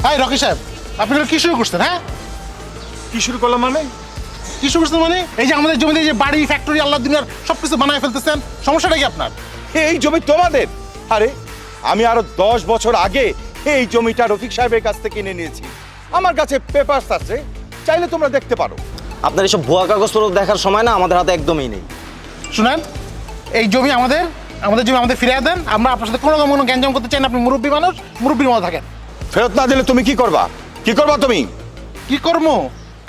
High Rocky সাহেব, আপনি কি শুরু করছেন? হ্যাঁ, কি শুরু করলাম মানে? কি শুরু করছেন মানে? এই যে আমাদের জমিতে যে বাড়ি, ফ্যাক্টরি, আল্লাহ দুনিয়ার সবকিছু বানায় ফেলতেছেন, সমস্যাটা কি আপনার? এই জমি তোমাদের? আরে আমি আরো 10 বছর আগে এই জমিটা রফিক সাহেবের কাছ থেকে কিনে নিয়েছি। আমার কাছে পেপারস আছে, চাইলে তোমরা দেখতে পারো। আপনার এসব ভুয়া কাগজপত্র দেখার সময় না আমাদের হাতে একদমই নেই। শুনেন, এই জমি আমাদের জমি আমাদের ফিরিয়ে দেন। আমরা আপনার সাথে কোনো গ্যাঞ্জাম করতে চাই না। আপনি মুরব্বী মানুষ, মুরব্বীর মতো থাকেন। ফেরত না দিলে তুমি কি করবা? কি করবা তুমি? কি করবো?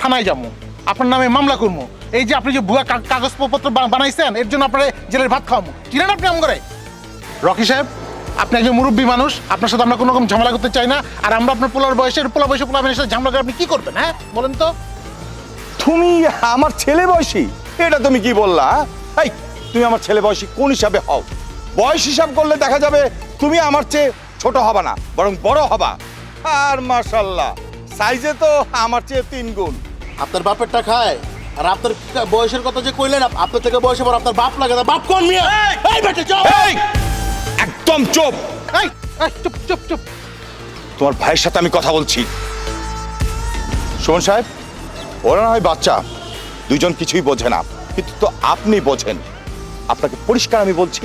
থানায় যাবো, আপনার নামে মামলা করবো। এই যে আপনি যে ভুয়া কাগজপত্র বানাইছেন, এর জন্য আপনার জেলের ভাত খাওয়াবো। চিনেন আপনি আম করে? রকি সাহেব, আপনি একজন মুরব্বী মানুষ, আপনার সাথে আমরা কোনো রকম ঝামেলা করতে চাই না। আর আমরা আপনার পোলা বয়সের পোলাবেনের সাথে ঝামেলা করে আপনি কি করবেন? হ্যাঁ বলেন তো। তুমি আমার ছেলে বয়সী? এটা তুমি কি বললা? এই তুমি আমার ছেলে বয়সী কোন হিসাবে হও? বয়স হিসাব করলে দেখা যাবে তুমি আমার চেয়ে ছোট হবা না, বরং বড় হবা। আর মাশাআল্লাহ, সাইজে তো আমার চেয়ে 3 গুণ। আপনার বাপেরটা খায় আর আপনার বয়সের কথা যে কইলেন, আপনার থেকে বয়সে বড় আপনার বাপ লাগে না। বাপ কোন মিয়া? এই বেটা চুপ! এই একদম চুপ! এই চুপ চুপ চুপ। তোমার ভাইয়ের সাথে আমি কথা বলছি। সুমন সাহেব, ওরা না হয় বাচ্চা, দুইজন কিছুই বোঝে না, কিন্তু তো আপনি বোঝেন। আপনাকে পরিষ্কার আমি বলছি,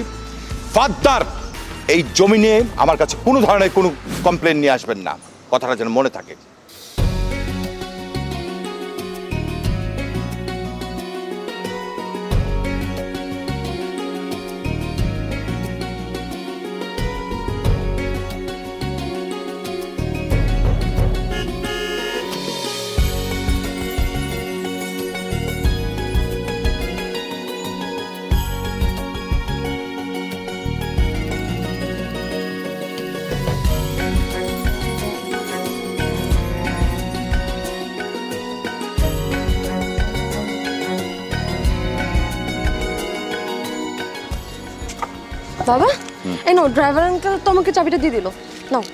ফাদ্দার এই জমি নিয়ে আমার কাছে কোনো ধরনের কোনো কমপ্লেন নিয়ে আসবেন না, কথাটা যেন মনে থাকে। বাবা, এই নাও, ড্রাইভার আঙ্কেল তোমাকে চাবিটা দিয়ে দিল। নাও।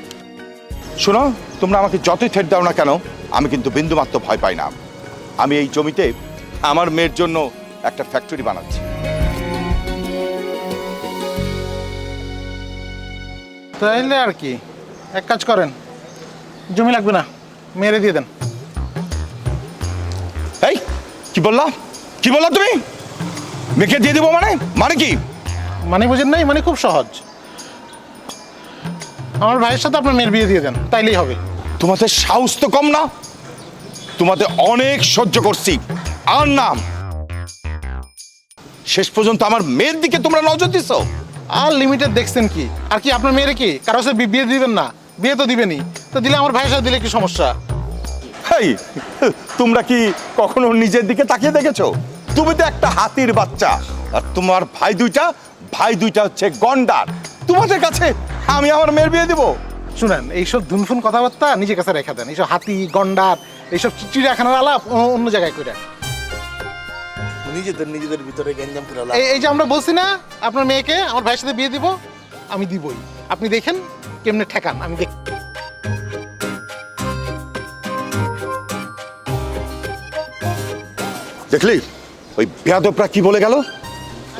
শোনো, তোমরা আমাকে যতই থ্রেট দাও না কেন, আমি কিন্তু বিন্দুমাত্র ভয় পাই না। আমি এই জমিতে আমার মেয়ের জন্য একটা ফ্যাক্টরি বানাচ্ছি। তাইলে আর কি, এক কাজ করেন, জমি লাগবে না, মেরে দিয়ে দেন। এই কি বললা? কি বললা তুমি? মেয়েকে দিয়ে দেবো মানে? মানে কি? মানে বুঝেন নাই? মানে খুব সহজ, আমার ভাইয়ের সাথে আপনার মেয়ের বিয়ে দিয়ে দেন, তাইলেই হবে। তোমাদের সাহস তো কম না? তোমাদের অনেক সহ্য করছি, আর নাম শেষ পর্যন্ত আমার মেয়ের দিকে তোমরা নজর দিছো। আর লিমিটেড দেখছেন কি? আর কি আপনার মেয়ের কি কারো সাথে বিয়ে দিবেন না? বিয়ে তো দিবেনই, তো দিলে আমার ভাইয়ের সাথে দিলে কি সমস্যা? এই তোমরা কি কখনো নিজের দিকে তাকিয়ে দেখেছো? তুমি তো একটা হাতির বাচ্চা, আর তোমার ভাই দুইটা হচ্ছে গন্ডার। তোমাদের কাছে আমি আমার মেয়ের বিয়ে দিব? শুনেন, এইসব ধুনফুন কথাবার্তা নিজের কাছে রেখে দেন। এইসব হাতি গন্ডার, এইসব চিড়িয়াখানার আলাপ অন্য জায়গায় করে। নিজেদের ভিতরে গ্যাঞ্জাম করে এই যে আমরা বলছি না আপনার মেয়েকে আমার ভাইয়ের সাথে বিয়ে দিব, আমি দিবই। আপনি দেখেন কেমনে ঠেকান, আমি দেখ। দেখলি ওই বেয়াদবরা কি বলে গেল?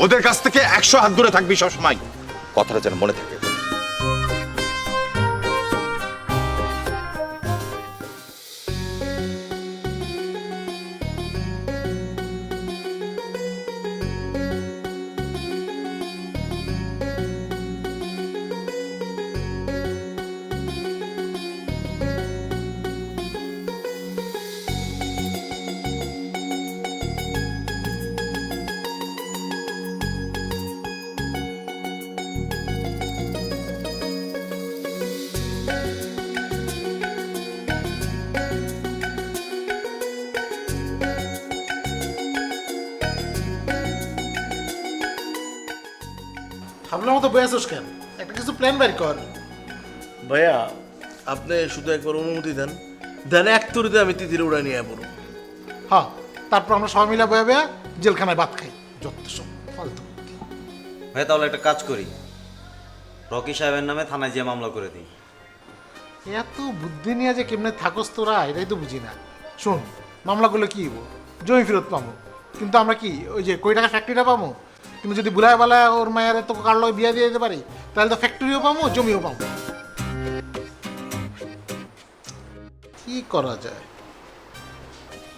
ওদের কাছ থেকে 100 হাত দূরে থাকবি সবসময়, কথাটা যেন মনে থাকে। ভাবলার মতো বয়াসোস কেন? একটা কিছু প্ল্যান বের কর। ভাইয়া, আপনি শুধু একবার অনুমতি দেন, দেন এক তুরিতে আমি তিতিরে উড়া নিয়ে পড়ব। হ্যাঁ, তারপর আমরা সবাই মিলে বয়ে বয়ে জেলখানায় ভাত খাই। যত সব ফালতু। ভাই তাহলে একটা কাজ করি, রকি সাহেবের নামে থানায় যেয়ে মামলা করে দিই। এত বুদ্ধি নিয়ে যে কেমনে থাকস তোরা, এটাই তো বুঝি না। শোন, মামলা করলে কি হবো? জমি ফেরত পাবো, কিন্তু আমরা কি ওই যে কোটি টাকা ফ্যাক্টরিটা পাবো? কিন্তু যদি বুলায় বেলায় ওর মায়ের তো কারলো বিয়ে দিয়ে দিতে পারি, তাহলে তো ফ্যাক্টরিও পাবো, জমিও পাবো। কি করা যায়?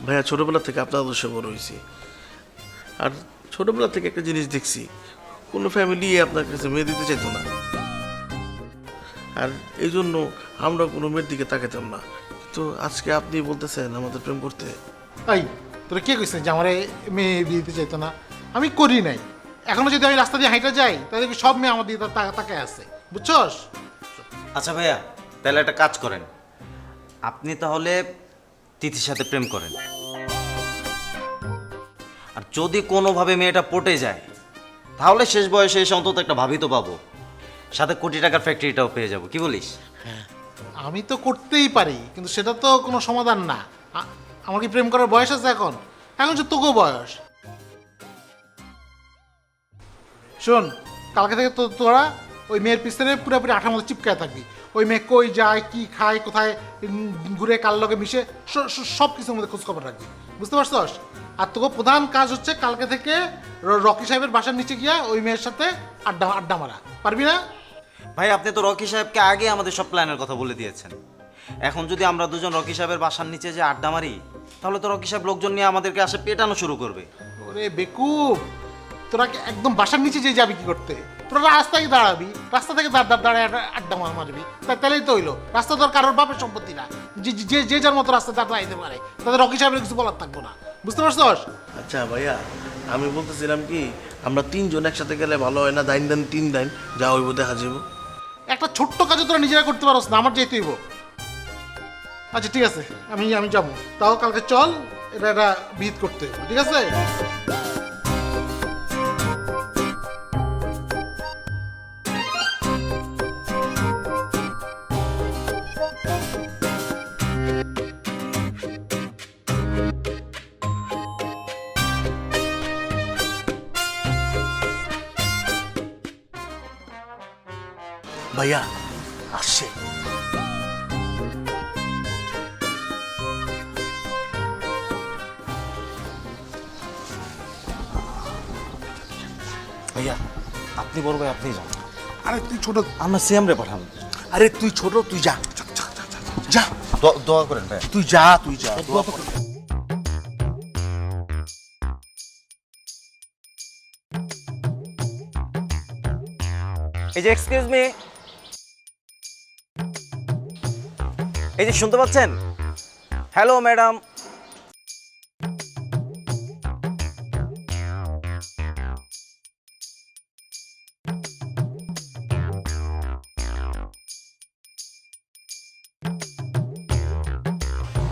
ভাইয়া ছোটবেলা থেকে আপনার আদর্শে বড় হয়েছি, আর ছোটবেলা থেকে একটা জিনিস দেখছি, কোনো ফ্যামিলি আপনার কাছে মেয়ে দিতে চাইতো না, আর এই জন্য আমরা কোনো মেয়ের দিকে তাকাতাম না। তো আজকে আপনি বলতেছেন আমাদের প্রেম করতে। এই তোরা কে কইছিস যে আমারে মেয়ে বিয়ে দিতে চাইতো না? আমি করি নাই। এখনো যদি আমি রাস্তা দিয়ে হাঁটা যাই তাহলে কি সব মেয়ে আমার দিকে তাকায় আছে, বুঝছস? আচ্ছা ভাইয়া, তাহলে একটা কাজ করেন, আপনি তাহলে তিথির সাথে প্রেম করেন, আর যদি কোনোভাবে মেয়েটা পটে যায় তাহলে শেষ বয়সে এসে অন্তত একটা ভাবি তো পাবো, সাথে কোটি টাকার ফ্যাক্টরিটাও পেয়ে যাবো, কি বলিস? আমি তো করতেই পারি, কিন্তু সেটা তো কোনো সমাধান না। আমার কি প্রেম করার বয়স আছে এখন? এখন যে তোকেও বয়স। শোন, কালকে থেকে তো তোরা ওই মেয়ের পিছনে পুরোপুরি আঠার মতো চিপকায় থাকবি। ওই মেয়ে কই যায়, কি খায়, কোথায় ঘুরে, কার লগে মিশে, সব কিছুর মধ্যে খোঁজখবর রাখবি, বুঝতে পারছস? আর তোকে প্রধান কাজ হচ্ছে কালকে থেকে রকি সাহেবের বাসার নিচে গিয়া ওই মেয়ের সাথে আড্ডা মারা, পারবি না? ভাই আপনি তো রকি সাহেবকে আগে আমাদের সব প্ল্যানের কথা বলে দিয়েছেন। এখন যদি আমরা দুজন রকি সাহেবের বাসার নিচে যে আড্ডা মারি, তাহলে তো রকি সাহেব লোকজন নিয়ে আমাদেরকে আসে পেটানো শুরু করবে। ওরে বেকুব, তোরা কি একদম বাসার নিচে যে যাবি কি করতে? তোরা রাস্তায় দাঁড়াবি, রাস্তা থেকে দাঁড়ায় আড্ডা মারবি, তাহলেই তো হইলো। রাস্তা তোর কারোর বাপের সম্পত্তি না, যে যার মতো রাস্তা দাঁড়াইতে পারে, তাদের রকি সাহেবের কিছু বলার থাকবো না, বুঝতে পারছস? আচ্ছা ভাইয়া, আমি বলতেছিলাম কি, আমরা তিনজন একসাথে গেলে ভালো হয় না? দাইন দান তিন দাইন যা হইব দেখা যাবো। একটা ছোট্ট কাজও তোরা নিজেরা করতে পারস না, আমার যেতে হইব। আচ্ছা ঠিক আছে, আমি যাবো, তাও কালকে চল, এটা বিহিত করতে হইব, ঠিক আছে? ভাইয়া আসছে। ভাইয়া আপনি বড় ভাই, আপনি যান। আরে তুই ছোট, আমরা সিএমরে পাঠান। আরে তুই ছোট, তুই যা যা, দোয়া করেন ভাই। তুই যা দোয়া কর। এই যে এক্সকিউজ মি, এই যে শুনতে পাচ্ছেন? Hello madam.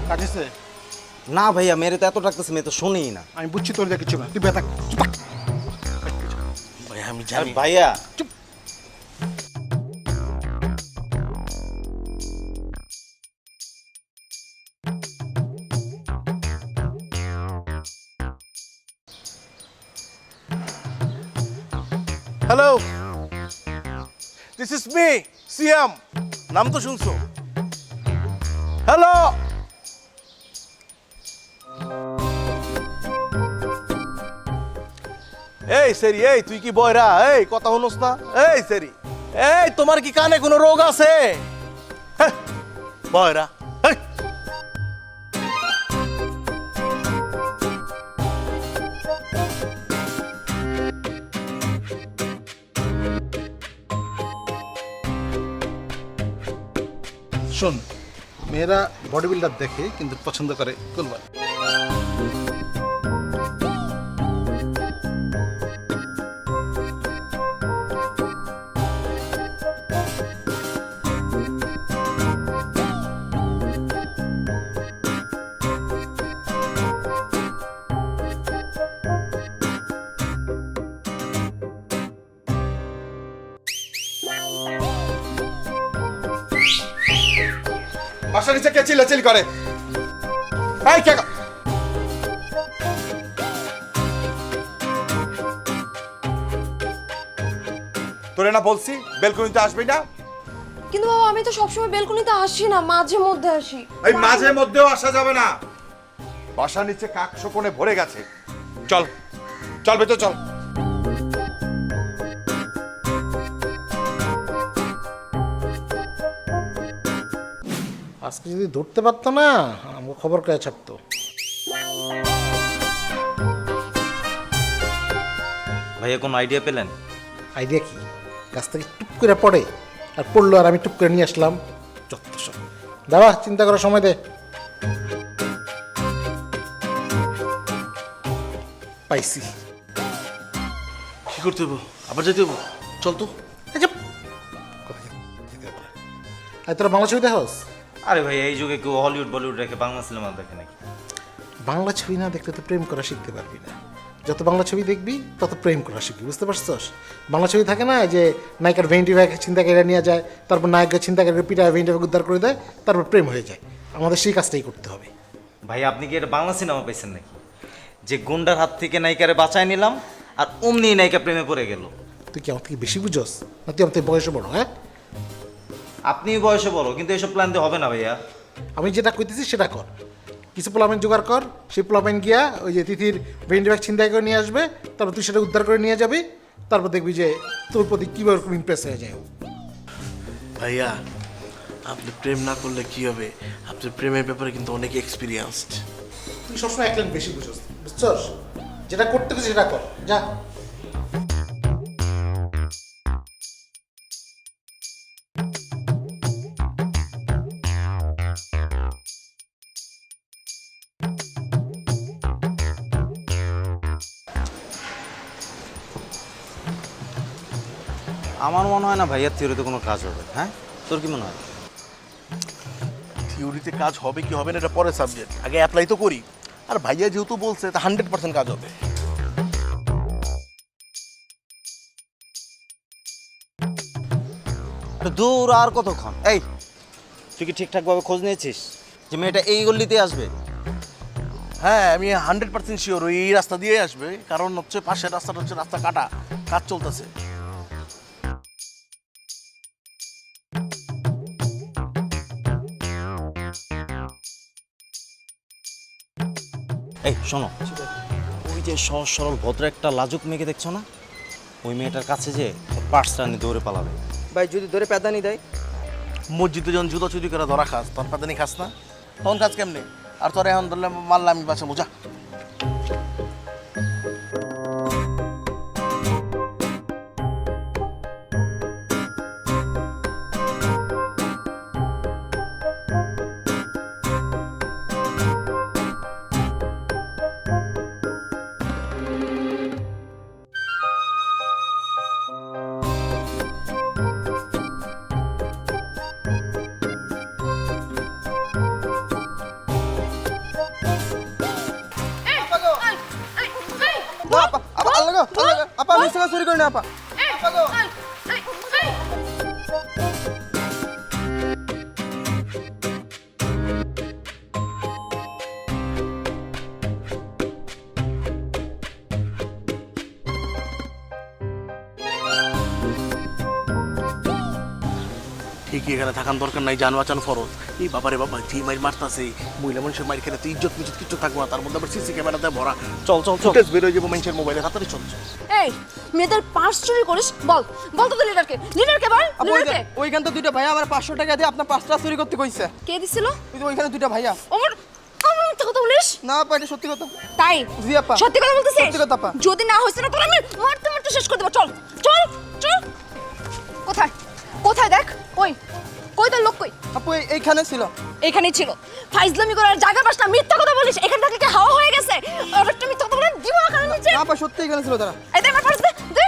কাটিছে? না ভাইয়া, মেরে তো এত ডাকতেছে, মেয়ে তো শুনেই না। আমি বুঝছি তোর যা কিছু না, তুই বেতা। ভাইয়া আমি আরে জানি। ভাইয়া হ্যালো, দিস ইজ মি সিয়াম, নাম তো শুনছো? হ্যালো, এই সেরি, এই তুই কি বয়রা? এই কথা শুনোস না? এই সেরি, এই তোমার কি কানে কোনো রোগ আছে? হ্যাঁ, বয়রা। এই শোন, মেয়েরা বডি বিল্ডার দেখে কিন্তু পছন্দ করে কুলবাল। বাসার নিচে কে চিল্লাচিল্লি করে? এই কে? তোরে না বলছি বেলকনিতে আসবি না? কিন্তু বাবা আমি তো সবসময় বেলকনিতে আসি না, মাঝে মধ্যে আসি। এই মাঝে মধ্যেও আসা যাবে না। বাসার নিচে কাক শোকনে ভরে গেছে। চল চল ভেতর চল। আজকে যদি ধরতে পারতো না আমাকে খবর করে ছাড়তো। ভাইয়া কোনো আইডিয়া পেলেন? আইডিয়া কি? গাছ থেকে টুপ করে পড়ে আর পড়লো আর আমি টুপ করে নিয়ে আসলাম। যত সব দাঁড়া, চিন্তা করার সময় দে। পাইছি। কি করতে হবো? আবার যেতে হবো? চল তো। এই চুপ। কোথায় যেতে হবে না। আর তোরা বাংলা ছবি দেখাস? আরে ভাই, এই যুগে কেউ হলিউড বলিউড রেখে বাংলা সিনেমা দেখে নাকি? বাংলা ছবি না দেখলে তো প্রেম করা শিখতে পারবি না। যত বাংলা ছবি দেখবি তত প্রেম করা শিখবি, বুঝতে পারছস? বাংলা ছবি থাকে না যে নায়িকার ভেন্টি ব্যাগ ছিনতাকারীরা নিয়ে যায়, তারপর নায়ককে ছিনতাকারীরা পিটায় ভেন্টি ব্যাগ উদ্ধার করে দেয়, তারপর প্রেম হয়ে যায়। আমাদের সেই কাজটাই করতে হবে। ভাই আপনি কি এটা বাংলা সিনেমা পাইছেন নাকি? যে গুন্ডার হাত থেকে নায়িকারে বাঁচায় নিলাম আর অমনি নায়িকা প্রেমে পড়ে গেল। তুই কি আমার থেকে বেশি বুঝস না? তুই আমার থেকে বয়সে বড়। হ্যাঁ, আপনি বয়সে বড়, কিন্তু এসব প্ল্যান দিয়ে হবে না ভাইয়া। আমি যেটা কইতেছি সেটা কর। কিছু পোলাপাইন জোগাড় কর, সেই পোলাপাইন গিয়া ওই যে তিথির ভেন্টি ব্যাগ ছিনতাই করে নিয়ে আসবে, তারপর তুই সেটা উদ্ধার করে নিয়ে যাবি, তারপর দেখবি যে তোর প্রতি কীভাবে ইমপ্রেস হয়ে যায় ও। ভাইয়া, আপনি প্রেম না করলে কি হবে? আপনার প্রেমের ব্যাপারে কিন্তু অনেক এক্সপিরিয়েন্সড। তুই সবসময় এক লাইন বেশি বুঝস, বুঝছস? যেটা করতে গেছে সেটা কর, যা। আমার মনে হয় না ভাইয়ার থিওরিতে কোনো কাজ হবে। হ্যাঁ, তোর কি মনে হয়? থিওরিতে কাজ হবে কি হবে না এটা পরে সাবজেক্ট, আগে অ্যাপ্লাই তো করি। আর ভাইয়া যেহেতু বলছে তা 100% কাজ হবে। দূর আর কতক্ষণ? এই, তুই কি ঠিকঠাকভাবে খোঁজ নিয়েছিস যে মেয়েটা এই গল্লিতে আসবে? হ্যাঁ, আমি 100% শিওর এই রাস্তা দিয়ে আসবে, কারণ হচ্ছে পাশের রাস্তাটা হচ্ছে রাস্তা কাটা, কাজ চলতেছে। এই শোনো, ওই যে সহজ সরল ভদ্র একটা লাজুক মেয়েকে দেখছো না? ওই মেয়েটার কাছে যে পার্সটা নিয়ে দৌড়ে পালাবে। ভাই যদি ধরে প্যাদানি দেয়? মসজিদে যখন জুতা চুরি করে ধরা খাস, তখন পাতানি খাস না? তখন কাজ কেমনে? আর তোর এখন ধরলে মারলে আমি বাসা বোঝা। আপা আল্লাহ গো, আল্লাহ গো, আপা আমি সঙ্গে চুরি করি না আপা। আপা গো। ঠিকই, এখানে থাকার দরকার নাই, জান বাঁচানো ফরজ। এই বাবারে বাবা, যে মাইর মারতাছে, মহিলা মানুষের মাইর খেলে তো ইজ্জত মিজত কিছু থাকবো না, তার মধ্যে আবার সিসি ক্যামেরাতে ভরা। চল চল চল, বের হয়ে যাবো মানুষের মোবাইলে, তাড়াতাড়ি চল চল। এই মেয়েদের পার্স চুরি করিস? বল বল তো লিডারকে, লিডারকে বল, আপা লিডারকে। ওইখান তো দুইটা ভাইয়া আমার 500 টাকা দিয়ে আপনার পাঁচটা চুরি করতে কইছে। কে দিছিল? ওই যে ওইখানে দুইটা ভাইয়া। ওমর আমার মিথ্যা কথা বলিস? না আপা, এটা সত্যি কথা। তাই? জি আপা। সত্যি কথা বলতেছিস? সত্যি কথা আপা। যদি না হইছে না তোর আমি মারতে মারতে শেষ করে দেব। চল চল চল। কোথায় কোথায় দেখ, কই কই তোর লোক কই? আপু এইখানে ছিল। এখানেই ছিল। ফাইজলামি করার জায়গা পাস না, মিথ্যা কথা বলিস। এখান থেকে কি হাওয়া হয়ে গেছে? আর একটা মিথ্যা কথা বলে দিব না কারণ নিচে। না আপা, সত্যি এখানে ছিল তারা। এই দে আমার পার্স দে দে।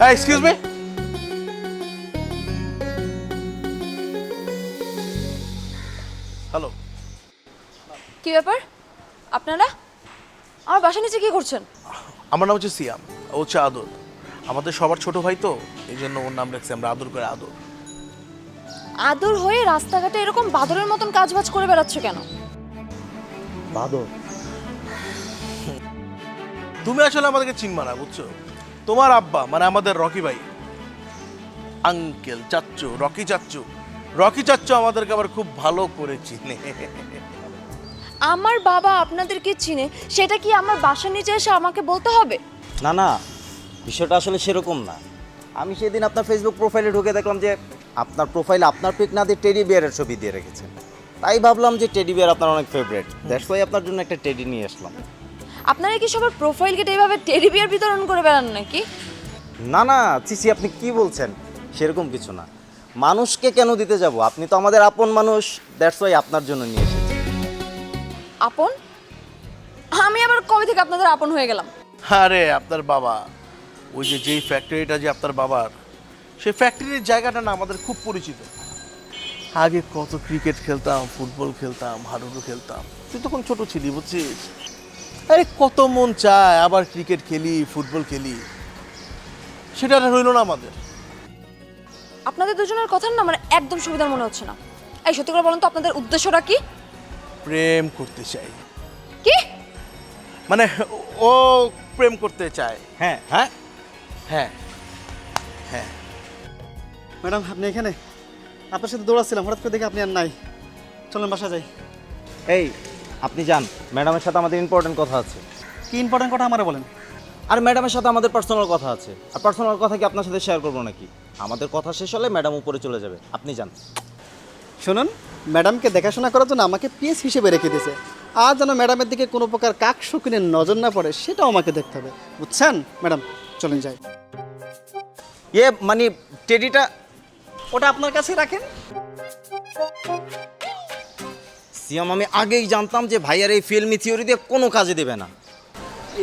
Excuse me, hello. কি ব্যাপার আপনারা আমার বাসা নিচে কি করছেন? আমার নাম হচ্ছে সিয়াম, ও হচ্ছে আদর। আমাদের সবার ছোট ভাই তো, এই জন্য ওর নাম রাখছি আমরা আদর করে আদর। আদর হয়ে রাস্তাঘাটে এরকম বাদরের মতন কাজবাজ করে বেড়াচ্ছ কেন? বাদর? তুমি আসলে আমাদেরকে চিনবা না, বুঝছো? তোমার আব্বা মানে আমাদের রকি ভাই, আঙ্কেল, চাচ্চু, রকি চাচ্চু আমাদেরকে আবার খুব ভালো করে চিনে। আমার বাবা আপনাদেরকে চিনে, সেটা কি আমার বাসার নিচে এসে আমাকে বলতে হবে? না না, বিষয়টা আসলে সেরকম না। আমি সেদিন আপনার ফেসবুক প্রোফাইলে ঢুকে দেখলাম যে আপনার প্রোফাইলে আপনার পিক না দিয়ে টেডি বিয়ারের ছবি দিয়ে রেখেছেন। তাই ভাবলাম যে টেডি বিয়ার আপনার অনেক ফেভারিট, দ্যাটস ওয়াই আপনার জন্য একটা টেডি নিয়ে আসলাম। আপনারা কি সবার প্রোফাইল কেটে এইভাবে টেডি বিয়ার বিতরণ করে বেড়ান নাকি? না না চিচি, আপনি কি বলছেন? সেরকম কিছু না। মানুষকে কেন দিতে যাব? আপনি তো আমাদের আপন মানুষ, দ্যাটস ওয়াই আপনার জন্য নিয়ে এসেছি। আপন? আমি আবার কবে থেকে আপনাদের আপন হয়ে গেলাম? আরে আপনার বাবা, ওই যে যেই ফ্যাক্টরিটা যে আপনার বাবার, সেই ফ্যাক্টরির জায়গাটা না আমাদের খুব পরিচিত। আগে কত ক্রিকেট খেলতাম, ফুটবল খেলতাম, হাডুডু খেলতাম। তুই তখন ছোট ছিলি, বুঝছিস? আরে কত মন চায় আবার ক্রিকেট খেলি, ফুটবল খেলি, সেটা আর হইল না আমাদের। আপনাদের দুজনের কথা না আমার একদম সুবিধার মনে হচ্ছে না। এই সত্যি করে বলুন তো আপনাদের উদ্দেশ্যটা কি? প্রেম করতে চাই, কি? মানে ও প্রেম করতে চায়। হ্যাঁ হ্যাঁ হ্যাঁ হ্যাঁ। ম্যাডাম আপনি এখানে? আপনার সাথে দৌড়াচ্ছিলাম, হঠাৎ করে দেখে আপনি আর নাই। চলেন বাসা যাই। এই আপনি যান, ম্যাডামের সাথে আমাদের ইম্পর্টেন্ট কথা আছে। কি ইম্পর্টেন্ট কথা আমারে বলেন। আর ম্যাডামের সাথে আমাদের পার্সোনাল কথা আছে। আর পার্সোনাল কথা কি আপনার সাথে শেয়ার করবো নাকি? আমাদের কথা শেষ হলে ম্যাডাম উপরে চলে যাবে, আপনি যান। শুনুন, ম্যাডামকে দেখাশোনা করার জন্য আমাকে পিএস হিসেবে রেখে দিয়েছে। আর যেন ম্যাডামের দিকে কোনো প্রকার কাক শকুনের নজর না পড়ে, সেটাও আমাকে দেখতে হবে, বুঝছেন? ম্যাডাম চলেন যাই। মানে টেডিটা ওটা আপনার কাছে রাখেন। সিয়াম, আমি আগেই জানতাম যে ভাইয়ার এই ফিল্মি থিওরি দিয়ে কোনো কাজে দেবে না।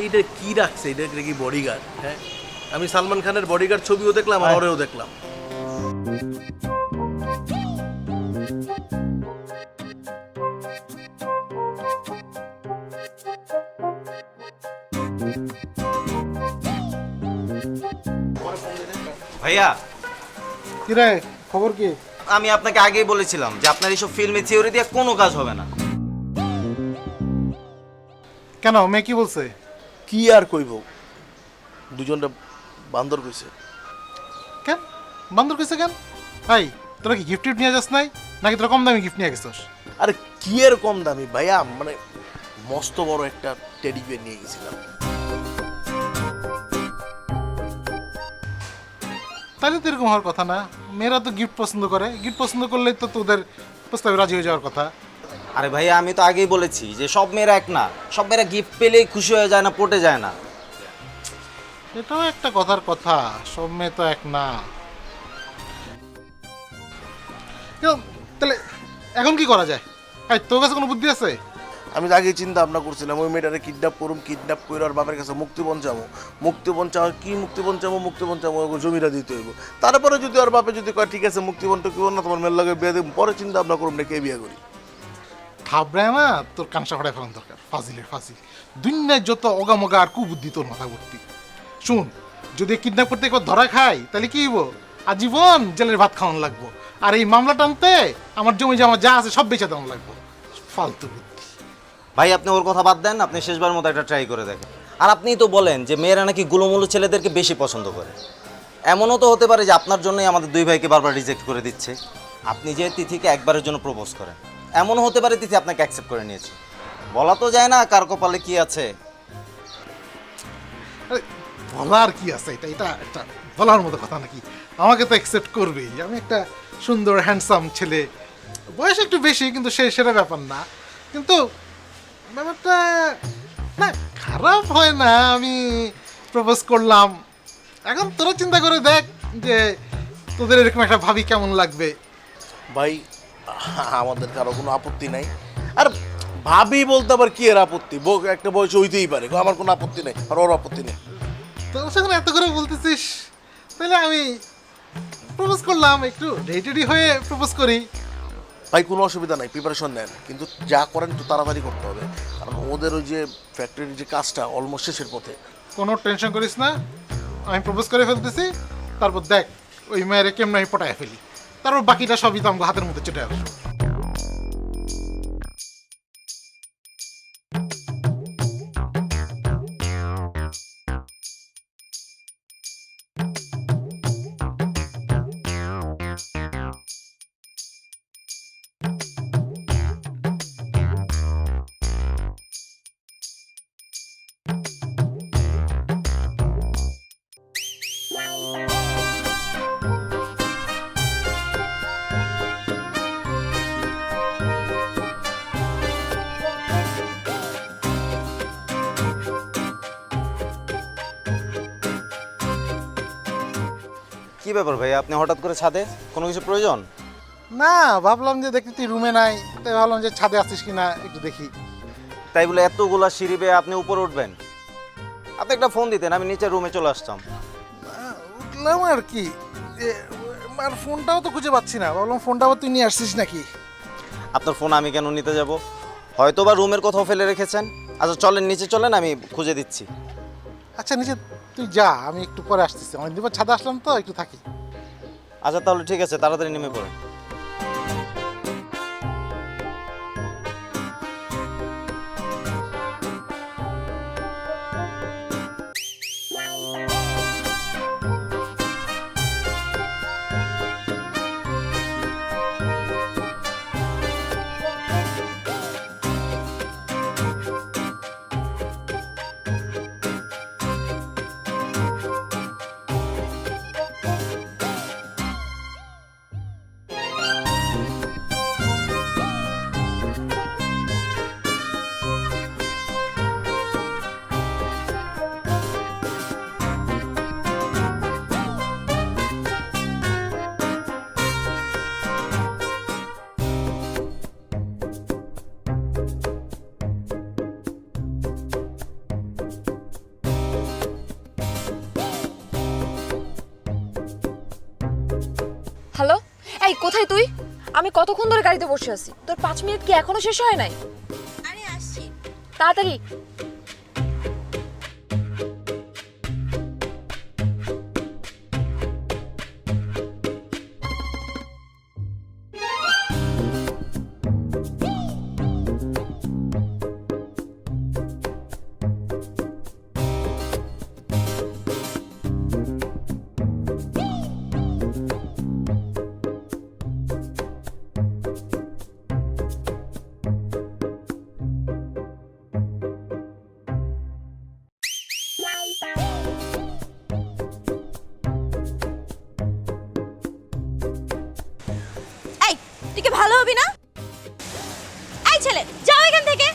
এইটা কি রাখছে? এটা কি বডিগার্ড? হ্যাঁ, আমি সালমান খানের বডিগার্ড ছবিও দেখলাম আর ওরেও দেখলাম। ভাইয়া, কি রে, খবর কি? আমি আপনাকে আগেই বলেছিলাম যে আপনার এইসব ফিল্মি থিওরি দিয়ে কোনো কাজ হবে না। কেন, মেয়ে কি বলছে? কি আর কইব, দুজনটা বান্দর কইছে। কেন বান্দর কইছে কেন? ভাই তোরা কি গিফট নিয়ে যাস নাই, নাকি তোরা কম দামি গিফট নিয়ে গেছিস? আরে কি এর কম দামি ভাইয়া, মানে মস্ত বড় একটা টেডি বিয়ার নিয়ে গেছিলাম। তাহলে তো এরকম হওয়ার কথা না। মেয়েরা তো গিফট পছন্দ করে, গিফট পছন্দ করলেই তো তোদের প্রস্তাবে রাজি হয়ে যাওয়ার কথা। আরে ভাইয়া, আমি তো আগেই বলেছি যে সব মেয়েরা এক না, সব মেয়েরা গিফট পেলেই খুশি হয়ে যায় না, পটে যায় না। এটাও একটা কথার কথা, সব মেয়ে তো এক না। তাহলে এখন কি করা যায়? ভাই তোর কাছে কোনো বুদ্ধি আছে? আমি তো আগে চিন্তা ভাবনা করছিলাম ওই মেয়েটারে কিডন্যাপ করুম, কিডন্যাপ করে আর বাপের কাছে মুক্তিপণ চাবো। মুক্তিপণ চাওয়ার কি মুক্তিপণ চাবো জমিটা দিতে হইব। তারপরে যদি আর বাপে যদি কয় ঠিক আছে মুক্তিপণ টুকিপণ না, তোমার মেয়ের লাগে বিয়ে দেব, পরে চিন্তা ভাবনা করুম না কে বিয়ে করি। থাবড়ায় না তোর কানসা ফাটায় ফেলান দরকার। ফাজিলের ফাজিল, দুনিয়ায় যত অগামগা আর কুবুদ্ধি তোর মাথা ভর্তি। শুন, যদি কিডন্যাপ করতে একবার ধরা খাই তাহলে কি হইব? আজীবন জেলের ভাত খাওয়ানো লাগবো। আর এই মামলা টানতে আমার জমি জমা যা আছে সব বেচে দেওয়া লাগবো। ফালতু বুদ্ধি। ভাই আপনি ওর কথা বাদ দেন, আপনি শেষবার মতো একটা ট্রাই করে দেখেন। আর আপনিই তো বলেন যে মেয়েরা নাকি গুলোমুলো ছেলেদেরকে বেশি পছন্দ করে। এমনও তো হতে পারে যে আপনার জন্যই আমাদের দুই ভাইকে বারবার রিজেক্ট করে দিচ্ছে। আপনি যে তিথিকে একবারের জন্য প্রপোজ করেন, এমনও হতে পারে তিথি আপনাকে অ্যাকসেপ্ট করে নিয়েছে। বলা তো যায় না কার কপালে কি আছে। আরে বলার কি আছে? এটা এটা একটা বলার মতো কথা নাকি? আমাকে তো অ্যাকসেপ্ট করবেই। আমি একটা সুন্দর হ্যান্ডসাম ছেলে, বয়স একটু বেশি, কিন্তু সেটা ব্যাপার না। কিন্তু ব্যাপারটা না খারাপ হয় না। আমি প্রপোজ করলাম, এখন তোরা চিন্তা করে দেখ যে তোদের এরকম একটা ভাবি কেমন লাগবে। ভাই আমাদের কারো কোনো আপত্তি নাই। আর ভাবি বলতে আবার কি এর আপত্তি? একটা বয়স হইতেই পারে, আমার কোনো আপত্তি নেই আর ওর আপত্তি নেই। তোরা সেখানে এত করে বলতেছিস, তাহলে আমি প্রপোজ করলাম, একটু রেডি হয়ে প্রপোজ করি। ভাই কোনো অসুবিধা নাই, প্রিপারেশন নেন, কিন্তু যা করেন একটু তাড়াতাড়ি করতে হবে, কারণ ওদের ওই যে ফ্যাক্টরির যে কাজটা অলমোস্ট শেষের পথে। কোনো টেনশন করিস না, আমি প্রপোজ করে ফেলতেছি। তারপর দেখ ওই মেয়েরে কেমন আমি পটায় ফেলি, তারপর বাকিটা সবই তো আমাকে হাতের মধ্যে চটে আসবে। কি ব্যাপার ভাই, আপনি হঠাৎ করে ছাদে? কোনো কিছু প্রয়োজন? না, ভাবলাম যে দেখি তুই রুমে নাই, তাই ভাবলাম যে ছাদে আসছিস কিনা একটু দেখি। তাই বলে এতগুলা সিঁড়ি বেয়ে আপনি উপরে উঠবেন? আপনি একটা ফোন দিতেন, আমি নিচে রুমে চলে আসতাম। উঠলাম আর কি, আর ফোনটাও তো খুঁজে পাচ্ছি না, ভাবলাম ফোনটা আবার তুই নিয়ে আসছিস নাকি। আপনার ফোন আমি কেন নিতে যাব? হয়তো বা রুমের কোথাও ফেলে রেখেছেন। আচ্ছা চলেন, নিচে চলেন, আমি খুঁজে দিচ্ছি। আচ্ছা নিচে তুই যা, আমি একটু পরে আসতেছি, অনেক দিন পর ছাদে আসলাম তো, একটু থাকি। আচ্ছা তাহলে ঠিক আছে, তাড়াতাড়ি নেমে পড়েন। হ্যালো, এই কোথায় তুই? আমি কতক্ষণ ধরে গাড়িতে বসে আছি, তোর 5 মিনিট কি এখনো শেষ হয় নাই? আরে আসছি। তাড়াতাড়ি। এই তুই কি ভালো হবি না? এই ছেলে যাও এখান থেকে।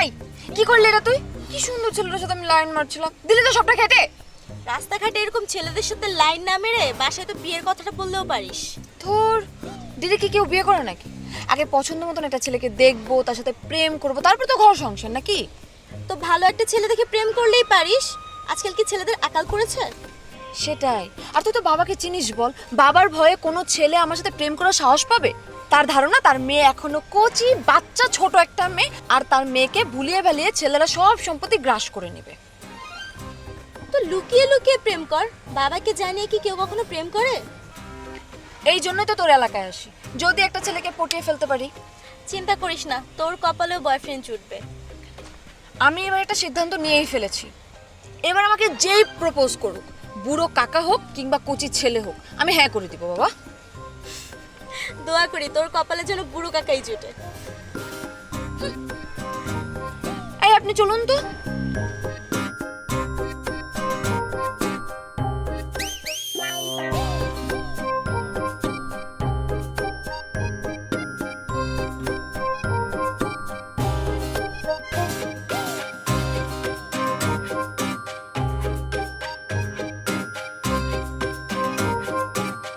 এই কি করলি এটা তুই? কি সুন্দর ছেলেটার সাথে আমি লাইন মারছিলাম, দিলি তো সবটা খেতে। রাস্তাঘাটে এরকম ছেলেদের সাথে লাইন না মেরে বাসায় তো বিয়ের কথাটা বললেও পারিস। তোর দিদি কি কেউ বিয়ে করে নাকি? আগে পছন্দ মতন একটা ছেলেকে দেখবো, তার সাথে প্রেম করবো, তারপর তো ঘর সংসার নাকি? তো ভালো একটা ছেলে দেখে প্রেম করলেই পারিস। আজকাল কি ছেলেদের আকাল করেছে? সেটাই। আর তুই তো বাবাকে চিনিস বল, বাবার ভয়ে কোনো ছেলে আমার সাথে প্রেম করার সাহস পাবে? তার ধারণা তার মেয়ে এখনো কচি বাচ্চা, ছোট একটা মেয়ে, আর তার মেয়েকে ভুলিয়ে ভালিয়ে ছেলেরা সব সম্পত্তি গ্রাস করে নেবে। তো লুকিয়ে লুকিয়ে প্রেম কর, বাবাকে জানিয়ে কি কেউ কখনো প্রেম করে? এই জন্যই তো তোর এলাকায় আসি, যদি একটা ছেলেকে পটিয়ে ফেলতে পারি। চিন্তা করিস না, তোর কপালেও বয়ফ্রেন্ড জুটবে। আমি এবার একটা সিদ্ধান্ত নিয়েই ফেলেছি। এবার আমাকে যেই প্রপোজ করুক, বুড়ো কাকা হোক কিংবা কচি ছেলে হোক, আমি হ্যাঁ করে দিব বাবা। দোয়া করি তোর কপালে যেন বুড়ো কাকাই জুটে। এই আপনি চলুন তো।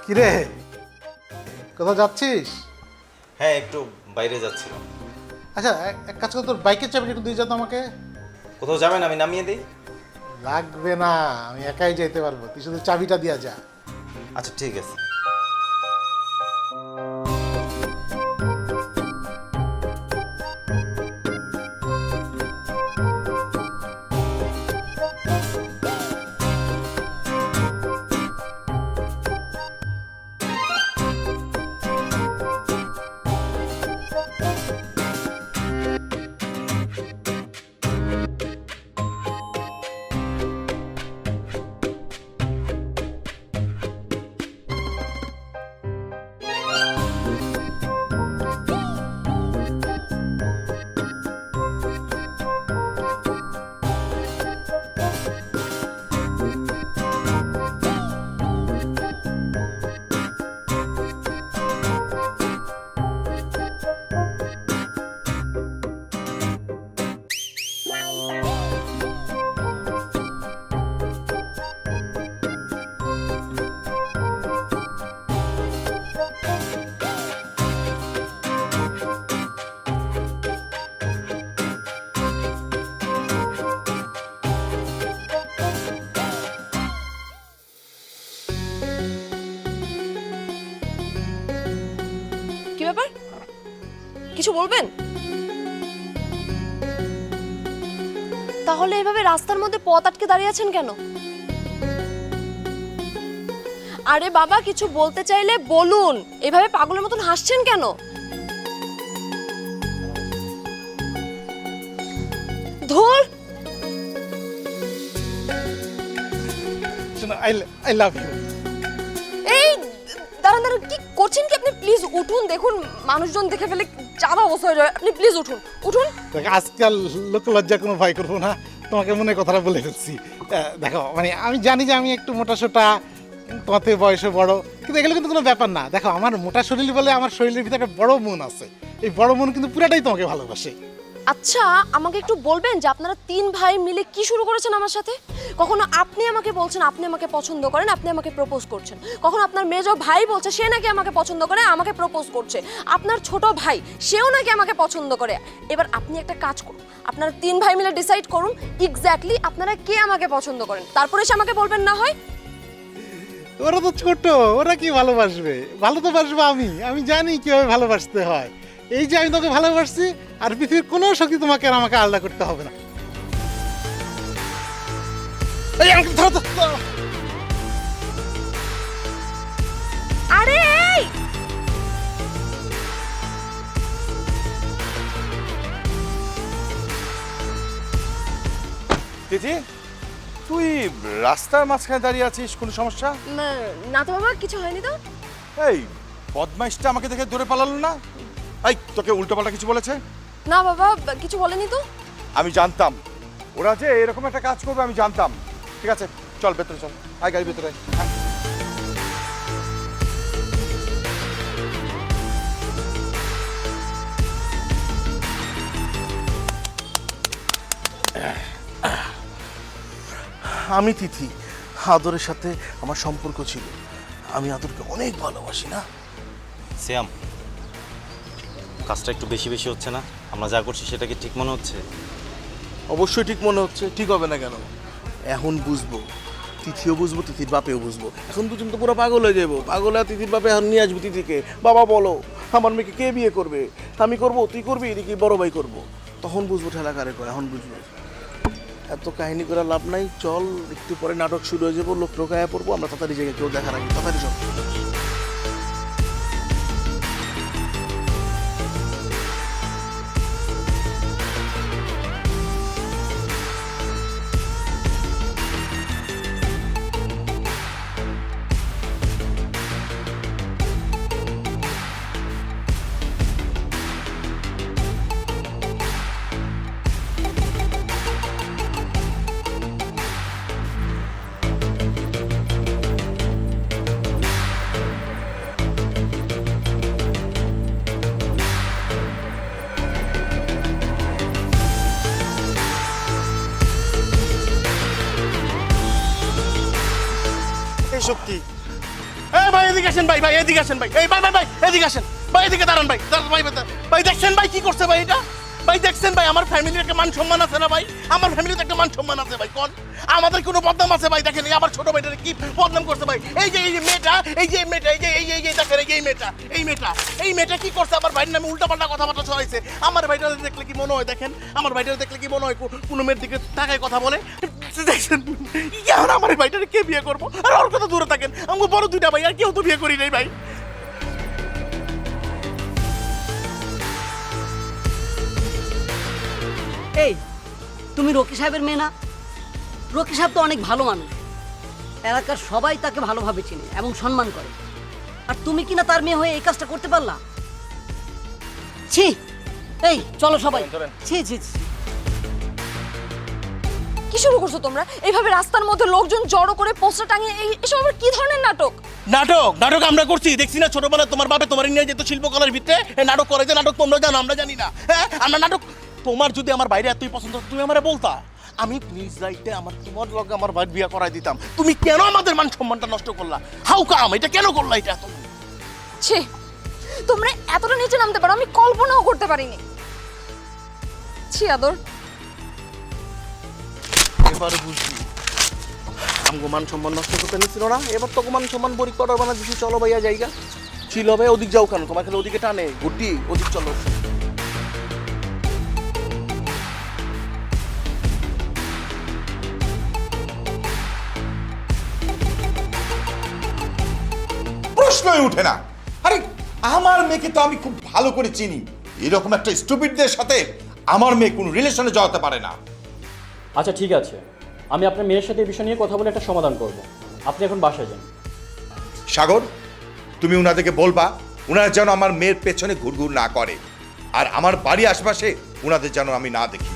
কিরে, কোথাও যাচ্ছিস? হ্যাঁ একটু বাইরে যাচ্ছিলাম। আচ্ছা এক কাজ করো, তোর বাইকের চাবিটা একটু দিয়ে যাও তো আমাকে। কোথাও যাবেন আমি নামিয়ে দিই? লাগবে না, আমি একাই যেতে পারবো, তুই শুধু চাবিটা দিয়া যা। আচ্ছা ঠিক আছে। কি ব্যাপার, কিছু বলবেন? তাহলে এভাবে রাস্তার মধ্যে পথ আটকে দাঁড়িয়ে আছেন কেন? আরে বাবা, কিছু বলতে চাইলে বলুন, এভাবে পাগলের মতন হাসছেন কেন? ধুর, আই লাভ ইউ। এই দাঁড়ান দাঁড়ান, কি করছেন কি আপনি? প্লিজ উঠুন, দেখুন মানুষজন দেখে ফেলে চাঁদা অবস্থা হয়ে যাবে। আপনি প্লিজ উঠুন, উঠুন। দেখ, আজকাল লোকলজ্জা কোনো ভয় করবো না, তোমাকে মনে কথাটা বলে ফেলছি। দেখো মানে আমি জানি যে আমি একটু মোটাসোটা, তোমার থেকে বয়সে বড়, কিন্তু এগুলো কিন্তু কোনো ব্যাপার না। দেখো, আমার মোটা শরীর বলে আমার শরীরের ভিতরে একটা বড় মন আছে। এই বড় মন কিন্তু পুরাটাই তোমাকে ভালোবাসে। আচ্ছা, আমাকে একটু বলবেন যে আপনারা 3 ভাই মিলে কি শুরু করেছেন আমার সাথে? কখনো আপনি আমাকে বলছেন আপনি আমাকে পছন্দ করেন, আপনি আমাকে প্রপোজ করছেন। কখনো আপনার মেজো ভাই বলছে সে নাকি আমাকে পছন্দ করে, আমাকে প্রপোজ করছে। আপনার ছোট ভাই, সেও নাকি আমাকে পছন্দ করে। এবার আপনি একটা কাজ করুন, আপনারা 3 ভাই মিলে ডিসাইড করুন এক্স্যাক্টলি আপনারা কে আমাকে পছন্দ করেন, তারপরে এসে আমাকে বলবেন না হয়। ওরা তো ছোট, ওরা কি ভালোবাসবে? ভালো তো বাসবো আমি জানি কিভাবে ভালোবাসতে হয়। এই যে আমি তোকে ভালোবাসছি, আর পৃথিবীর কোনো শক্তি তোমাকে আর আমাকে আলাদা করতে হবে না। এই আমাকে ধরো তো। আরে এই তিথি, তুই রাস্তার মাঝখানে দাঁড়িয়ে আছিস, কোনো সমস্যা? না তো বাবা, কিছু হয়নি তো। এই বদমাইশটা আমাকে দেখে দূরে পালালো না? এই তোকে উল্টোপাল্টা কিছু বলেছে? না বাবা, কিছু বলেনি তো। আমি জানতাম ওরা যে এরকম একটা কাজ করবে, আমি জানতাম। ঠিক আছে, চল ভেতরে চল, আয় গাড়ি ভেতরে আয়। আমি তিথি, আদরের সাথে আমার সম্পর্ক ছিল। আমি আদরকে অনেক ভালোবাসি না। শ্যাম, কাজটা একটু বেশি বেশি হচ্ছে না? আমরা যা করছি সেটা কি ঠিক মনে হচ্ছে? অবশ্যই ঠিক মনে হচ্ছে। ঠিক হবে না কেন? এখন বুঝবো, তিথিও বুঝবো, তিথির বাপেও বুঝবো। এখন পর্যন্ত পুরো পাগল হয়ে যাবো। পাগল আর তিথির বাপে এখন নিয়ে আসবো তিথিকে। বাবা বলো, আমার মেয়েকে কে বিয়ে করবে? আমি করবো, তুই করবি, এদিকে বড় ভাই করবো। তখন বুঝবো ঠেলা কারে কয়, এখন বুঝবো। এত কাহিনী করে লাভ নাই। চল, একটু পরে নাটক শুরু হয়ে যাবো, লোক টোকায় পড়বো। আমরা তাড়াতাড়ি জায়গায় কেউ দেখার আগে তাড়াতাড়ি চল। শক্তি, এই ভাই এদিকে আসেন, ভাই এদিকে আসেন, ভাই এই ভাই এদিকে আসেন, ভাই এদিকে দাঁড়ান, ভাই দাঁড়ান, ভাই দেখছেন ভাই কি করছে ভাই? এটা ভাই দেখছেন ভাই আমার ফ্যামিলির একটা মান সম্মান আছে না ভাই? আমার ফ্যামিলিতে একটা মান সম্মান আছে ভাই, কোন আমাদের কোনো বদনাম আছে ভাই? দেখেন এই আমার ছোট ভাইটারে কি বদনাম করছে ভাই। এই যে মেয়েটা, এই যে মেয়েটা, এই যে দেখেন এই মেয়েটা কি করছে? আমার ভাইয়ের নামে উল্টাপাল্টা কথাবার্তা ছড়াইছে। আমার ভাইটারে দেখলে কি মনে হয়, দেখেন আমার ভাইটারে দেখলে কি মনে হয় কোনো মেয়ের দিকে তাকায় কথা বলে? দেখছেন এখন আমার এই ভাইটারে কে বিয়ে করবো? আর ওর কথা দূরে থাকেন, আমাকে বড় দুইটা ভাই, আর কেউ তো বিয়ে করি নাই ভাই। এই তুমি রকি সাহেবের মেয়ে না? রকি সাহেব তো অনেক ভালো মানুষ, এলাকার সবাই তাকে ভালোভাবে চিনে এবং সম্মান করে, আর তুমি কিনা তার মেয়ে হয়ে এই কাজটা করতে পারলা? ছি! এই চলো সবাই। ছি ছি ছি। কি শুরু করছো তোমরা? এইভাবে রাস্তার মধ্যে লোকজন জড়ো করে পোস্টার টাঙিয়ে এসব আবার কি ধরনের নাটক? নাটক আমরা করছি, দেখছি না ছোটবেলায় তোমার বাবা তোমার নিয়ে যেত শিল্পকলার ভিতরে, নাটক করে যে নাটক তোমরা জানো আমরা জানি না? হ্যাঁ আমরা নাটক, তোমার যদি আমার বাইরে এতই পছন্দ হতো তুমি আমারে বলতা, আমি প্লিজ রাইটে আমার তোমার লগে আমার ভাই বিয়ে করাই দিতাম। তুমি কেন আমাদের মান সম্মানটা নষ্ট করলা? হাউ কাম এটা কেন করলা? এটা তুমি ছি, তোমরা এতটা নিচে নামতে পারো আমি কল্পনাও করতে পারিনি। ছি আদর। এবারে বুঝলি আমগো মান সম্মান নষ্ট করতে নিছিল না, এবার তো মান সম্মান বড়ি করার বানা দিছি। চলো ভাইয়া জায়গা ছিল ভাই, ওদিক যাও কেন? তোমার খালি ওদিকে টানে গুটি, ওদিক চলো। প্রশ্নই উঠে না। আরে আমার মেয়েকে তো আমি খুব ভালো করে চিনি, এরকম একটা স্টুপিডদের সাথে আমার মেয়ে কোনো রিলেশনে জড়াতে পারে না। আচ্ছা ঠিক আছে, আমি আপনার মেয়ের সাথে এই বিষয় নিয়ে কথা বলে একটা সমাধান করব। আপনি এখন বাসায় যান। সাগর, তুমি উনাদেরকে বলবা উনারা যেন আমার মেয়ের পেছনে ঘুরঘুর না করে, আর আমার বাড়ির আশেপাশে উনাদের যেন আমি না দেখি।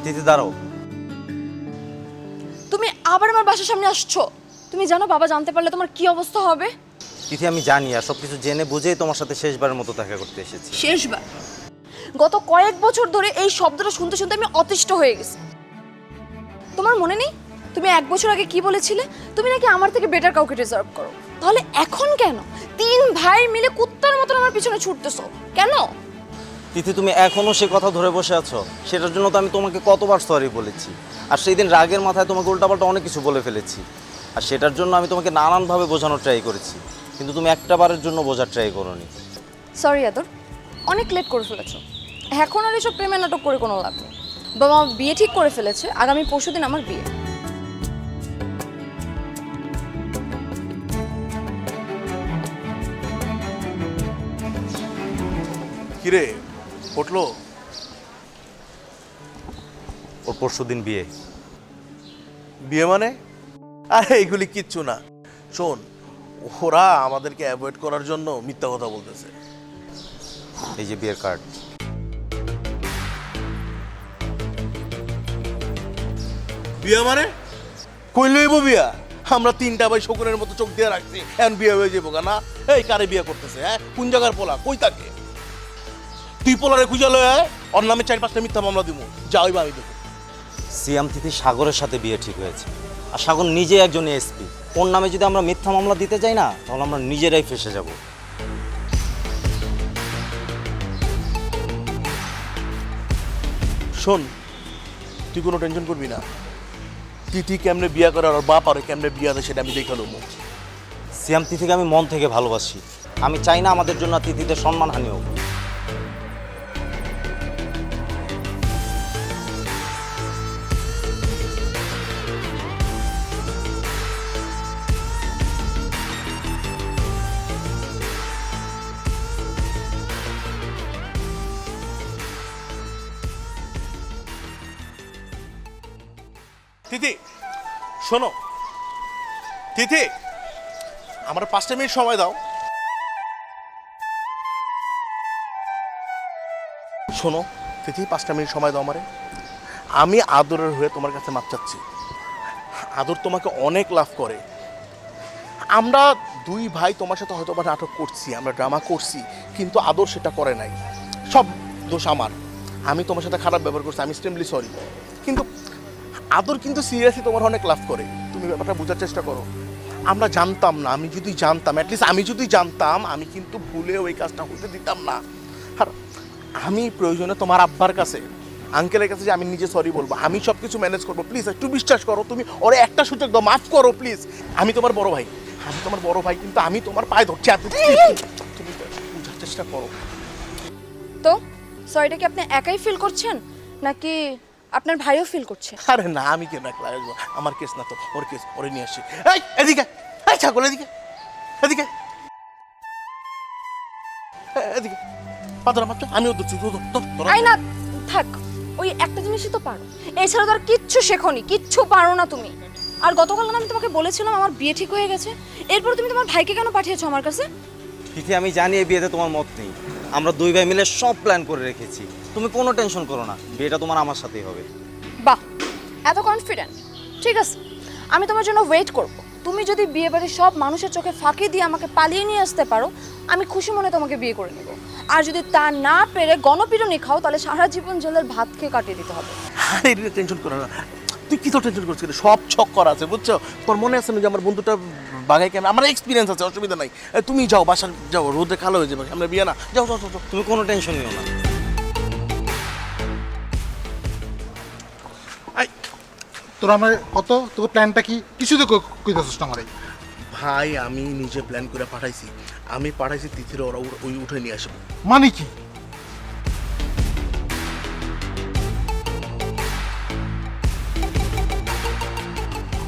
দিদি দাঁড়াও। তুমি আবার আমার বাসার সামনে আসছো। তুমি জানো বাবা জানতে পারলে তোমার কি অবস্থা হবে? তিথি আমি জানি, আর সবকিছু জেনে বুঝেই তোমার সাথে শেষবারের মতো দেখা করতে এসেছি। শেষবার? গত কয়েক বছর ধরে এই শব্দটা শুনতে শুনতে আমি অতিষ্ঠ হয়ে গেছি। তোমার মনে নেই তুমি 1 বছর আগে কি বলেছিলে? তুমি নাকি আমার থেকে বেটার কাউকে ডিজার্ভ করো। তাহলে এখন কেন 3 ভাই মিলে কুত্তার মতো আমার পিছনে ছুটতেছো কেন? তিথি তুমি এখনো সে কথা ধরে বসে আছো? সেটার জন্য তো আমি তোমাকে কতবার সরি বলেছি, আর সেই দিন রাগের মাথায় তোমাকে উল্টাপাল্টা অনেক কিছু বলে ফেলেছি, আর সেটার জন্য আমি তোমাকে নানানভাবে বোঝানোর ট্রাই করেছি, কিন্তু তুমি একটা বারের জন্য বোঝার ট্রাই করোনি। সরি আদর, অনেক লেট করে ফেলেছো। এখন আর এসব প্রেমের নাটক করে কোনো লাভ নেই। বাবা বিয়ে ঠিক করে ফেলেছে, আগামী পরশুদিন আমার বিয়ে। কিরে উঠলো? ওর পরশুদিন বিয়ে। বিয়ে মানে? আরে এইগুলি কিচ্ছু না। শোন, ওরা আমাদেরকে অ্যাভয়েড করার জন্য মিথ্যা কথা বলতেছে। এই যে বিয়ের কার্ড। বিয়ে মানে? কই লইব বিয়া? আমরা 3টা ভাই শকুনের মতো চোখ দিয়ে রাখছি, এখন বিয়ে হয়ে যাবো না? এই কারে বিয়ে করতেছে? হ্যাঁ কোন জায়গার পোলা? কই থাকে? তুই পোলারে খুঁজে লয় ওর নামে 4-5টা মিথ্যা মামলা দিব, যা হইবা আমি দেবো। সিয়াম তিথি সাগরের সাথে বিয়ে ঠিক হয়েছে, আর সাগর নিজে একজন এসপি। ওর নামে যদি আমরা মিথ্যা মামলা দিতে যাই না, তাহলে আমরা নিজেরাই ফেসে যাব। শোন, তুই কোনো টেনশন করবি না। তিথি কেমনে বিয়া করে আর ওর বাপ আর কেমনে বিয়া দেয় সেটা আমি দেখে নেবো। সিয়াম তিথিকে আমি মন থেকে ভালোবাসি। আমি চাই না আমাদের জন্য তিথিতে সম্মানহানি হোক। তিথি শোনো, তিথি আমার 5টা মিনিট সময় দাও। শোনো তিথি, 5টা মিনিট সময় দাও আমারে। আমি আদরের হয়ে তোমার কাছে মাপ চাচ্ছি। আদর তোমাকে অনেক লাভ করে। আমরা 2 ভাই তোমার সাথে হয়তো বা নাটক করছি, আমরা ড্রামা করছি, কিন্তু আদর সেটা করে নাই। সব দোষ আমার, আমি তোমার সাথে খারাপ ব্যবহার করছি, আমি এক্সট্রিমলি সরি। কিন্তু আদর কিন্তু সিরিয়াসলি তোমার অনেক লাভ করে। তুমি ব্যাপারটা বোঝার চেষ্টা করো। আমরা জানতাম না, আমি যদি জানতাম, অ্যাটলিস্ট আমি যদি জানতাম, আমি কিন্তু ভুলেও এই কাজটা হতে দিতাম না। আর আমি প্রয়োজনে তোমার আব্বার কাছে, আঙ্কেলের কাছে যে আমি নিজে সরি বলবো, আমি সব কিছু ম্যানেজ করবো। প্লিজ একটু বিশ্বাস করো, তুমি ওরে একটা সুযোগ দাও, মাফ করো প্লিজ। আমি তোমার বড় ভাই, কিন্তু আমি তোমার পায়ে ধরছি। তুমি বোঝার চেষ্টা করো। তো সরিটা কি আপনি একাই ফিল করছেন নাকি আপনার ভাইও ফিল করছে? আরে না, আমি কেন একলা আসবো? আমার কেস না তো, ওর কেস, ওরে নিয়ে আসছি। এই এদিকে, এই ছাগল এদিকে, এদিকে, এদিকে পাথর মাত্র, আমিও ধরছি। আই না, থাক, ওই একটা জিনিসই তো পারো, এছাড়া তো আর কিচ্ছু শেখোনি, কিচ্ছু পারো না তুমি। আর গতকাল না আমি তোমাকে বলেছিলাম আমার বিয়ে ঠিক হয়ে গেছে, এরপর তুমি তোমার ভাইকে কেন পাঠিয়েছো আমার কাছে? তিথি, আমি জানি এই বিয়েতে তোমার মত নেই। আমরা 2 ভাই মিলে সব প্ল্যান করে রেখেছি, তুমি কোনো টেনশন করো না, বিয়েটা তোমার আমার সাথেই হবে। বাহ, এত কনফিডেন্ট। ঠিক আছে, আমি তোমার জন্য ওয়েট করব। তুমি যদি বিয়ে বাড়ির সব মানুষের চোখে ফাঁকি দিয়ে আমাকে পালিয়ে নিয়ে আসতে পারো, আমি খুশি মনে তোমাকে বিয়ে করে নেব। আর যদি তা না পেরে গণপিটুনি খাও, তাহলে সারা জীবন জেলের ভাত খেয়ে কাটিয়ে দিতে হবে। আরে টেনশন করো না, তুই কি তো টেনশন করছিস? সব ছক করা আছে, বুঝছো? তোর মনে আছে না যে আমার বন্ধুটা বাগাই কেন? আমার এক্সপিরিয়েন্স আছে, অসুবিধা নাই। তুমি যাও, বাসা যাও, রোদে কালো হয়ে যাবে, আমরা বিয়ে না। যাও যাও যাও, তুমি কোনো টেনশন নিও না। তোরা আমার কত, তোর প্ল্যানটা কি? কিছু তো কইতেছিস না আমারে। ভাই আমি নিজে প্ল্যান করে পাঠাইছি, আমি পাঠাইছি তিথির, ওরা ওই উঠে নিয়ে আসবো। মানে কি?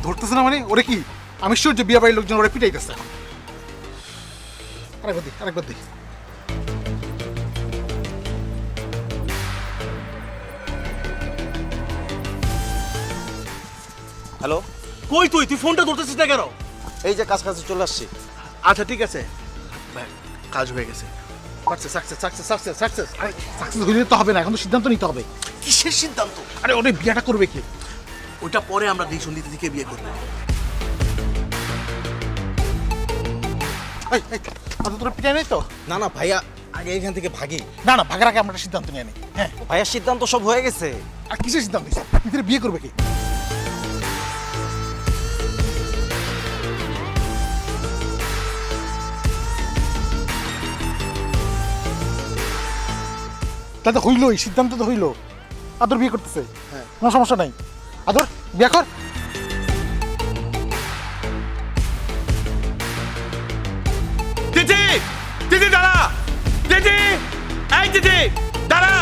ধরতেছে না মানে? ওরে কি আমি শিওর যে বিয়ে বাড়ির লোকজন ওরে পিটাইতেছে। আরেকবার দি। হ্যালো, কই তুই ফোনটা ধরতেছিস না কেন? এই যে কাছাকাছি চলে আসছি। আচ্ছা ঠিক আছে ভাই, কাজ হয়ে গেছে। সাকসেস হইলে তো হবে না, এখন তো সিদ্ধান্ত নিতে হবে। কিসের সিদ্ধান্ত? আরে ওরে বিয়েটা করবে কি? ওইটা পরে আমরা ডিসিশন দিতে দিকে বিয়ে করবো। তোরা পিটাই নাই তো? না না ভাইয়া, আগে এখান থেকে ভাগি। না ভাগার আগে আমরা একটা সিদ্ধান্ত নিয়ে নিই। হ্যাঁ, ভাইয়ার সিদ্ধান্ত সব হয়ে গেছে। আর কিসের সিদ্ধান্ত নিচ্ছে? ভিতরে বিয়ে করবে কি? তাতে হইলই, সিদ্ধান্ত তো হইলো। আদর বিয়ে করতেছে, হ্যাঁ, কোনো সমস্যা নাই। আদর বিয়ে কর। তিথি, তিথি দাঁড়া, তিথি, এই তিথি দাঁড়া।